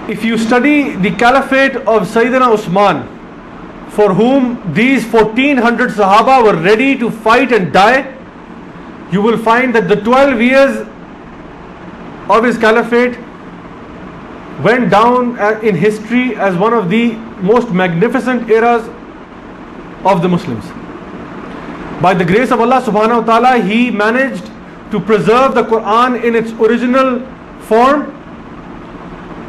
If you study the caliphate of Sayyidina Uthman, for whom these 1400 Sahaba were ready to fight and die, you will find that the 12 years of his caliphate went down in history as one of the most magnificent eras of the Muslims. By the grace of Allah subhanahu wa ta'ala, he managed to preserve the Qur'an in its original form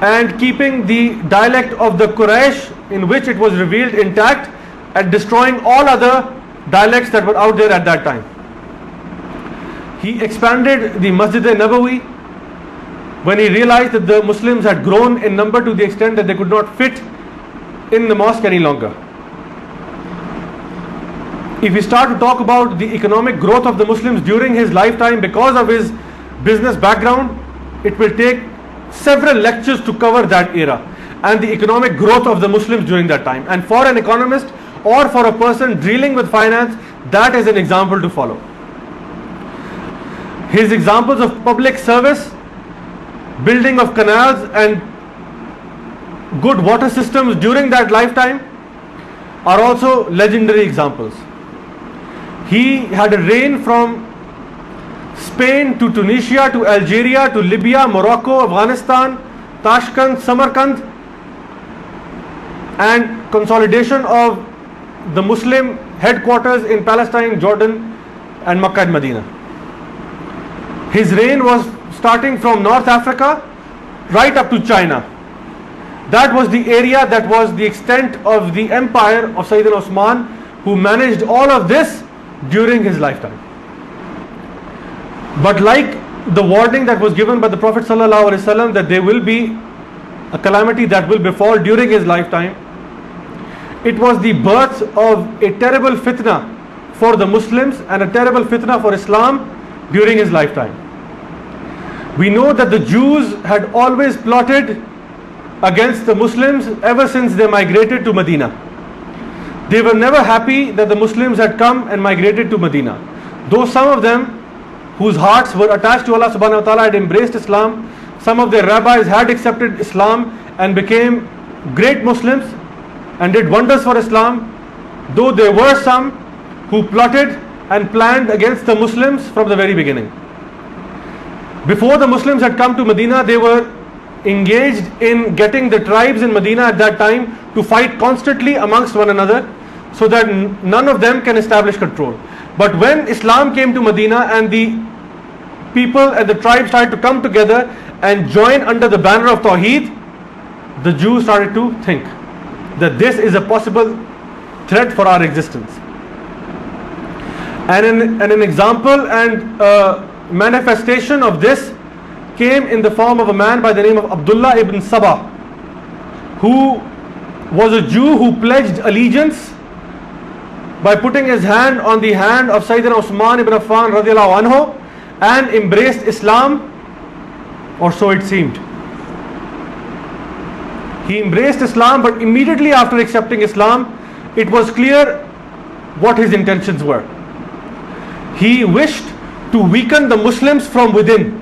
and keeping the dialect of the Quraysh in which it was revealed intact, and destroying all other dialects that were out there at that time. He expanded the Masjid Nabawi when he realized that the Muslims had grown in number to the extent that they could not fit in the mosque any longer. If we start to talk about the economic growth of the Muslims during his lifetime because of his business background, it will take several lectures to cover that era and the economic growth of the Muslims during that time. And for an economist or for a person dealing with finance, that is an example to follow. His examples of public service, building of canals and good water systems during that lifetime are also legendary examples. He had a reign from Spain to Tunisia to Algeria to Libya, Morocco, Afghanistan, Tashkent, Samarkand, and consolidation of the Muslim headquarters in Palestine, Jordan, and Makkah and Medina. His reign was starting from North Africa right up to China. That was the area, that was the extent of the empire of Sayyidina Uthman, who managed all of this during his lifetime. But like the warning that was given by the Prophet ﷺ that there will be a calamity that will befall during his lifetime, it was the birth of a terrible fitna for the Muslims and a terrible fitna for Islam during his lifetime. We know that the Jews had always plotted against the Muslims ever since they migrated to Medina. They were never happy that the Muslims had come and migrated to Medina. Though some of them whose hearts were attached to Allah subhanahu wa ta'ala had embraced Islam, some of their rabbis had accepted Islam and became great Muslims and did wonders for Islam, though there were some who plotted and planned against the Muslims from the very beginning. Before the Muslims had come to Medina, they were engaged in getting the tribes in Medina at that time to fight constantly amongst one another so that none of them can establish control. But when Islam came to Medina and the people and the tribes started to come together and join under the banner of Tawheed, the Jews started to think that this is a possible threat for our existence. And an example and manifestation of this came in the form of a man by the name of Abdullah ibn s.a.w, who was a Jew who pledged allegiance by putting his hand on the hand of Sayyidina Uthman ibn Affan radiallahu anhu and embraced Islam, or so it seemed. He embraced Islam, but immediately after accepting Islam, it was clear what his intentions were. He wished to weaken the Muslims from within,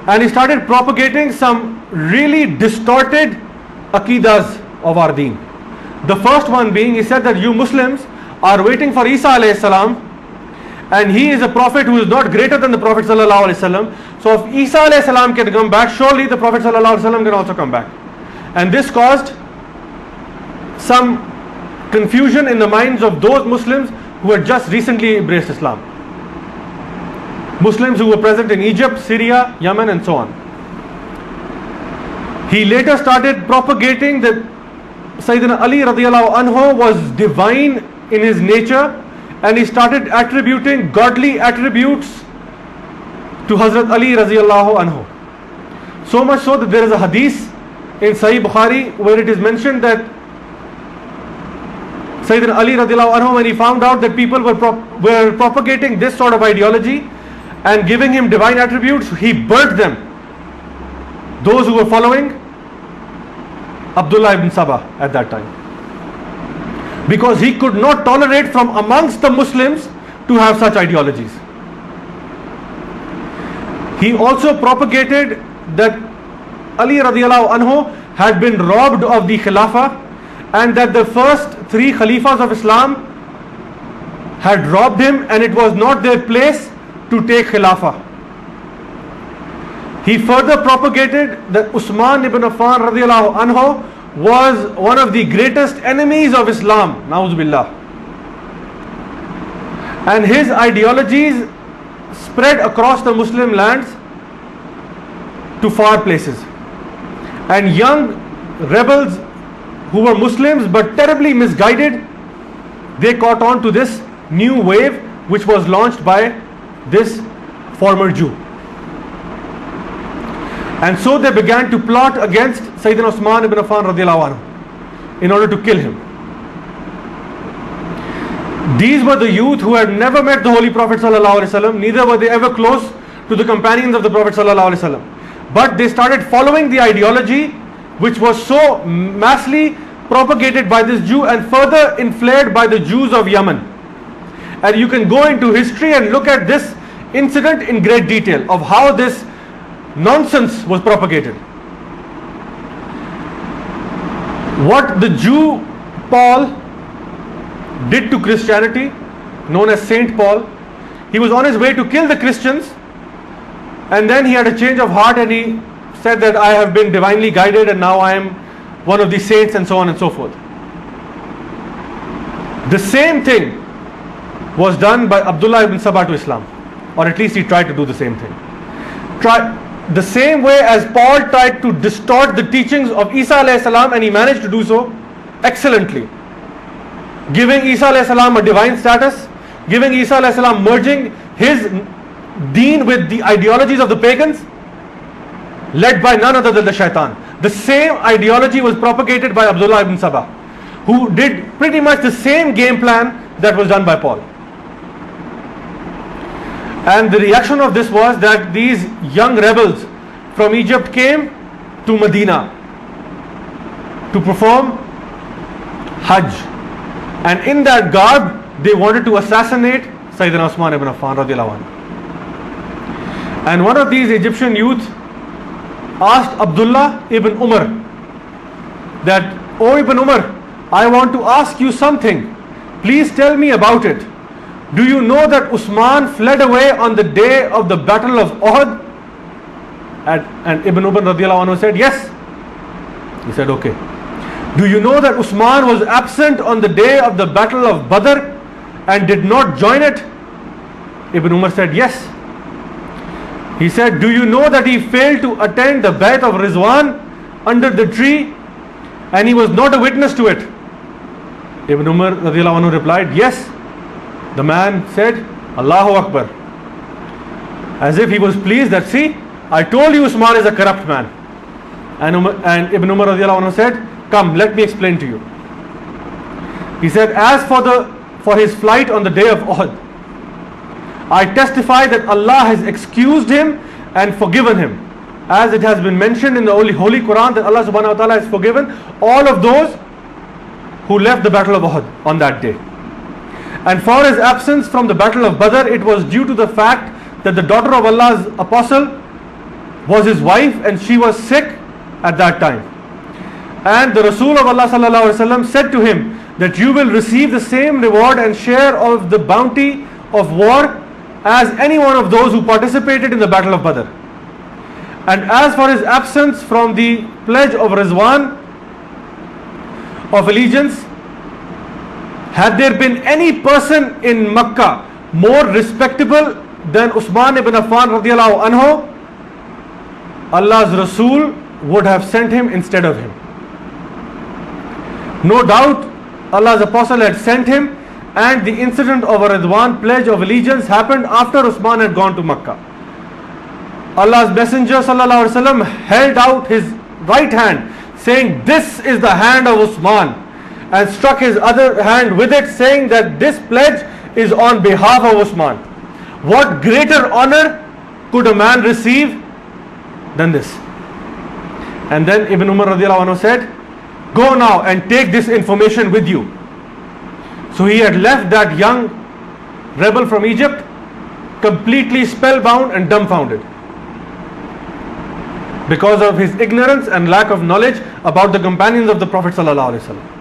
and he started propagating some really distorted aqidas of our deen. The first one being, he said that you Muslims are waiting for Isa alayhi salam, and he is a prophet who is not greater than the Prophet sallallahu alaihi wasallam. So if Isa alayhi salam can come back, surely the Prophet sallallahu alaihi wasallam can also come back. And this caused some confusion in the minds of those Muslims who had just recently embraced Islam. Muslims who were present in Egypt, Syria, Yemen, and so on. He later started propagating that Sayyidina Ali radiallahu anhu was divine in his nature, and he started attributing godly attributes to Hazrat Ali radiallahu anhu. So much so that there is a hadith in Sahih Bukhari where it is mentioned that Sayyidina Ali radiallahu anhu, when he found out that people were propagating this sort of ideology and giving him divine attributes, he burnt them. Those who were following Abdullah ibn s.a.w at that time, because he could not tolerate from amongst the Muslims to have such ideologies. He also propagated that Ali radiallahu anhu had been robbed of the Khilafah, and that the first three Khalifas of Islam had robbed him, and it was not their place to take Khilafah. He further propagated that Uthman ibn Affan radiallahu anhu was one of the greatest enemies of Islam, na'udhu billah. And his ideologies spread across the Muslim lands to far places. And young rebels who were Muslims but terribly misguided, they caught on to this new wave which was launched by this former Jew. And so they began to plot against Sayyidina Uthman ibn Affan radiallahu anhu in order to kill him. These were the youth who had never met the Holy Prophet sallallahu alaihi wasallam, neither were they ever close to the companions of the Prophet sallallahu alaihi wasallam. But they started following the ideology which was so massively propagated by this Jew and further inflated by the Jews of Yemen. And you can go into history and look at this incident in great detail of how this nonsense was propagated. What the Jew Paul did to Christianity, known as Saint Paul, he was on his way to kill the Christians, and then he had a change of heart and he said that I have been divinely guided and now I am one of the saints, and so on and so forth. The same thing was done by Abdullah ibn s.a.w. to Islam, or at least he tried to do the same thing. The same way as Paul tried to distort the teachings of Isa alayhi salam, and he managed to do so excellently, giving Isa alayhi salam a divine status, giving Isa alayhi salam, merging his deen with the ideologies of the pagans, led by none other than the shaitan. The same ideology was propagated by Abdullah ibn s.a.w, who did pretty much the same game plan that was done by Paul. And the reaction of this was that these young rebels from Egypt came to Medina to perform Hajj, and in that garb they wanted to assassinate Sayyidina Uthman ibn Affan radiallahu anhu. And one of these Egyptian youth asked Abdullah ibn Umar that, "Oh Ibn Umar, I want to ask you something. Please tell me about it. Do you know that Uthman fled away on the day of the battle of Uhud?" And Ibn Umar radiallahu anhu said, "Yes." He said, "Okay. Do you know that Uthman was absent on the day of the battle of Badr and did not join it?" Ibn Umar said, "Yes." He said, "Do you know that he failed to attend the Bayt of Rizwan under the tree and he was not a witness to it?" Ibn Umar radiallahu anhu replied, "Yes." The man said, "Allahu Akbar," as if he was pleased that, "See, I told you Uthman is a corrupt man." And Ibn Umar radiallahu anhu said, "Come, let me explain to you." He said, "As for his flight on the day of Uhud, I testify that Allah has excused him and forgiven him, as it has been mentioned in the Holy Qur'an that Allah subhanahu wa ta'ala has forgiven all of those who left the battle of Uhud on that day. And for his absence from the battle of Badr, it was due to the fact that the daughter of Allah's apostle was his wife and she was sick at that time. And the Rasul of Allah sallallahu alaihi wasallam said to him that you will receive the same reward and share of the bounty of war as any one of those who participated in the battle of Badr. And as for his absence from the pledge of Rizwan, of allegiance, had there been any person in Makkah more respectable than Uthman ibn Affan radiallahu anhu, Allah's Rasul would have sent him instead of him. No doubt Allah's Apostle had sent him, and the incident of a Ridwan pledge of allegiance happened after Uthman had gone to Makkah. Allah's Messenger sallallahu alaihi wasallam held out his right hand saying, "This is the hand of Uthman," and struck his other hand with it saying that this pledge is on behalf of Uthman. What greater honor could a man receive than this? And then Ibn Umar radiallahu anhu said, "Go now and take this information with you." So he had left that young rebel from Egypt completely spellbound and dumbfounded. because of his ignorance and lack of knowledge about the companions of the Prophet sallallahu alaihi wasallam.